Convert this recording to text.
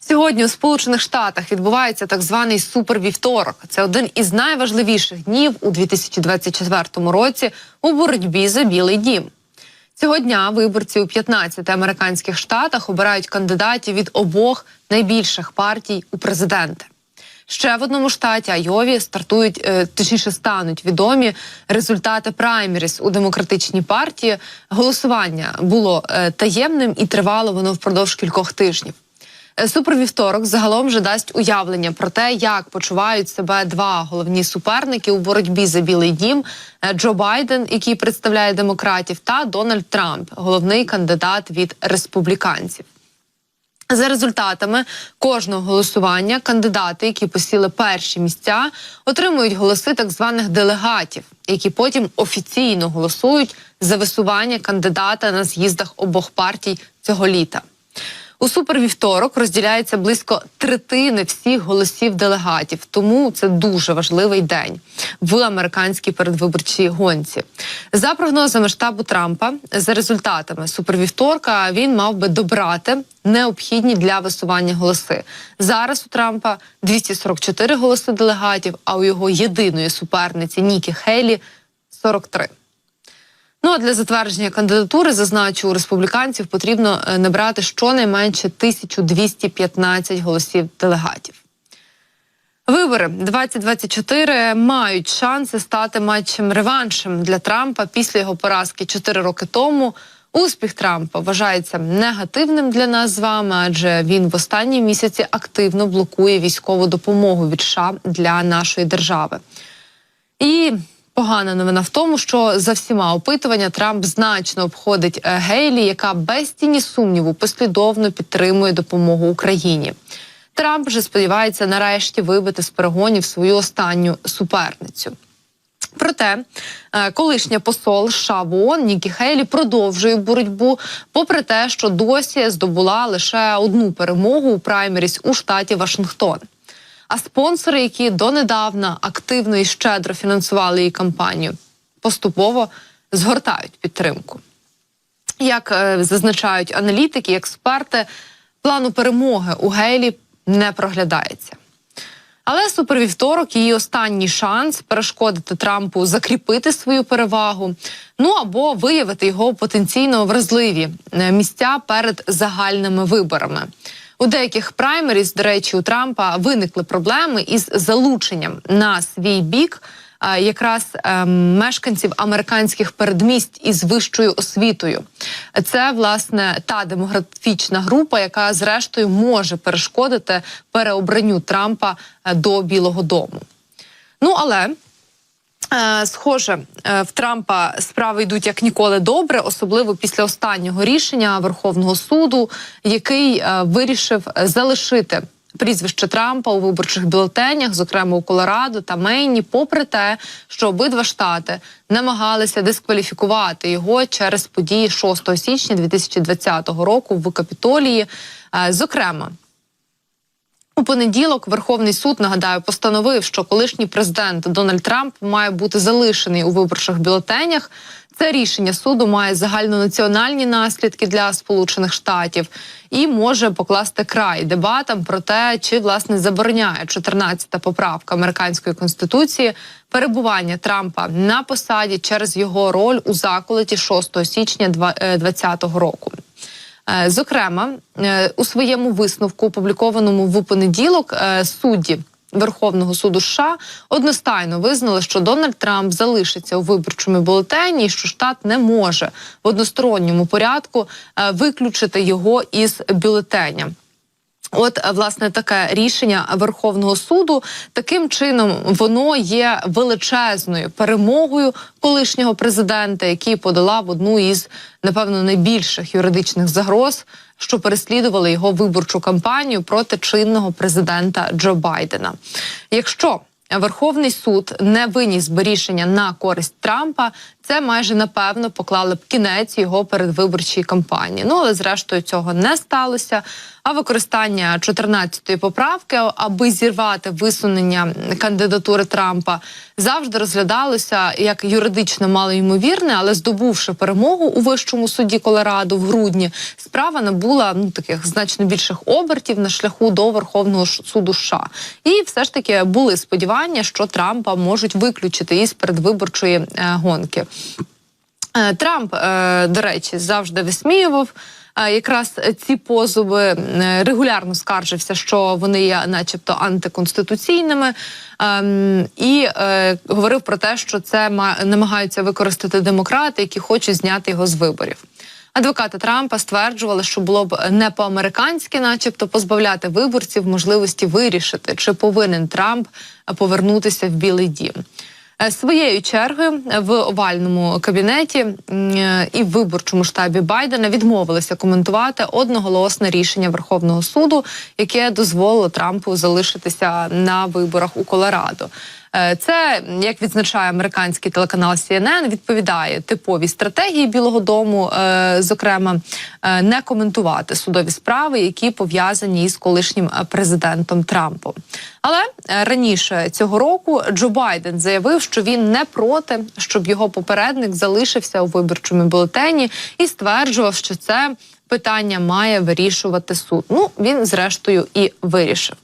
Сьогодні у Сполучених Штатах відбувається так званий супервівторок. Це один із найважливіших днів у 2024 році у боротьбі за Білий дім. Цього дня виборці у 15 американських штатах обирають кандидатів від обох найбільших партій у президенти. Ще в одному штаті, Айові, стануть відомі результати праймеріз у демократичній партії. Голосування було таємним і тривало воно впродовж кількох тижнів. Супервівторок загалом вже дасть уявлення про те, як почувають себе два головні суперники у боротьбі за Білий дім – Джо Байден, який представляє демократів, та Дональд Трамп, головний кандидат від республіканців. За результатами кожного голосування кандидати, які посіли перші місця, отримують голоси так званих делегатів, які потім офіційно голосують за висування кандидата на з'їздах обох партій цього літа. У супервівторок розділяється близько третини всіх голосів делегатів, тому це дуже важливий день в американській передвиборчій гонці. За прогнозами штабу Трампа, за результатами супервівторка він мав би добрати необхідні для висування голоси. Зараз у Трампа 244 голоси делегатів, а у його єдиної суперниці Нікі Хейлі – 43. Ну а для затвердження кандидатури, зазначу, у республіканців потрібно набрати щонайменше 1215 голосів делегатів. Вибори 2024 мають шанси стати матчем-реваншем для Трампа після його поразки 4 роки тому. Успіх Трампа вважається негативним для нас з вами, адже він в останні місяці активно блокує військову допомогу від США для нашої держави. І погана новина в тому, що за всіма опитуваннями Трамп значно обходить Гейлі, яка без тіні сумніву послідовно підтримує допомогу Україні. Трамп вже сподівається нарешті вибити з перегонів свою останню суперницю. Проте колишня посол США в ООН Нікі Хейлі продовжує боротьбу, попри те, що досі здобула лише одну перемогу у праймеріс у штаті Вашингтон. А спонсори, які донедавна активно і щедро фінансували її кампанію, поступово згортають підтримку. Як зазначають аналітики і експерти, плану перемоги у Гейлі не проглядається. Але супервівторок – її останній шанс перешкодити Трампу закріпити свою перевагу, ну або виявити його потенційно вразливі місця перед загальними виборами. У деяких праймеріс, до речі, у Трампа виникли проблеми із залученням на свій бік якраз мешканців американських передмість із вищою освітою. Це, власне, та демографічна група, яка, зрештою, може перешкодити переобранню Трампа до Білого дому. Ну, але схоже, в Трампа справи йдуть як ніколи добре, особливо після останнього рішення Верховного суду, який вирішив залишити прізвище Трампа у виборчих бюлетенях, зокрема у Колорадо та Мейні, попри те, що обидва штати намагалися дискваліфікувати його через події 6 січня 2020 року в Капітолії. Зокрема, у понеділок Верховний суд, нагадаю, постановив, що колишній президент Дональд Трамп має бути залишений у виборчих бюлетенях. Це рішення суду має загальнонаціональні наслідки для Сполучених Штатів і може покласти край дебатам про те, чи, власне, забороняє 14-та поправка американської конституції перебування Трампа на посаді через його роль у заколоті 6 січня 2020 року. Зокрема, у своєму висновку, опублікованому в понеділок, судді Верховного суду США одностайно визнали, що Дональд Трамп залишиться у виборчому бюлетені і що штат не може в односторонньому порядку виключити його із бюлетеня. От, власне, таке рішення Верховного суду. Таким чином, воно є величезною перемогою колишнього президента, який подолав одну із, напевно, найбільших юридичних загроз, що переслідували його виборчу кампанію проти чинного президента Джо Байдена. Якщо Верховний суд не виніс би рішення на користь Трампа, це майже напевно поклали б кінець його передвиборчій кампанії. Ну, але зрештою цього не сталося. А використання 14-ї поправки, аби зірвати висунення кандидатури Трампа, завжди розглядалося як юридично малоймовірне, але здобувши перемогу у Вищому суді Колорадо в грудні, справа набула таких значно більших обертів на шляху до Верховного суду США. І все ж таки були сподівання, що Трампа можуть виключити із передвиборчої гонки. Трамп, до речі, завжди висміював якраз ці позови, регулярно скаржився, що вони є начебто антиконституційними, і говорив про те, що це намагаються використати демократи, які хочуть зняти його з виборів. Адвокати Трампа стверджували, що було б не по-американськи начебто позбавляти виборців можливості вирішити, чи повинен Трамп повернутися в Білий дім. Своєю чергою в овальному кабінеті і в виборчому штабі Байдена відмовилися коментувати одноголосне рішення Верховного суду, яке дозволило Трампу залишитися на виборах у Колорадо. Це, як відзначає американський телеканал CNN, відповідає типовій стратегії Білого дому, зокрема, не коментувати судові справи, які пов'язані із колишнім президентом Трампом. Але раніше цього року Джо Байден заявив, що він не проти, щоб його попередник залишився у виборчому бюлетені, і стверджував, що це питання має вирішувати суд. Ну, він, зрештою, і вирішив.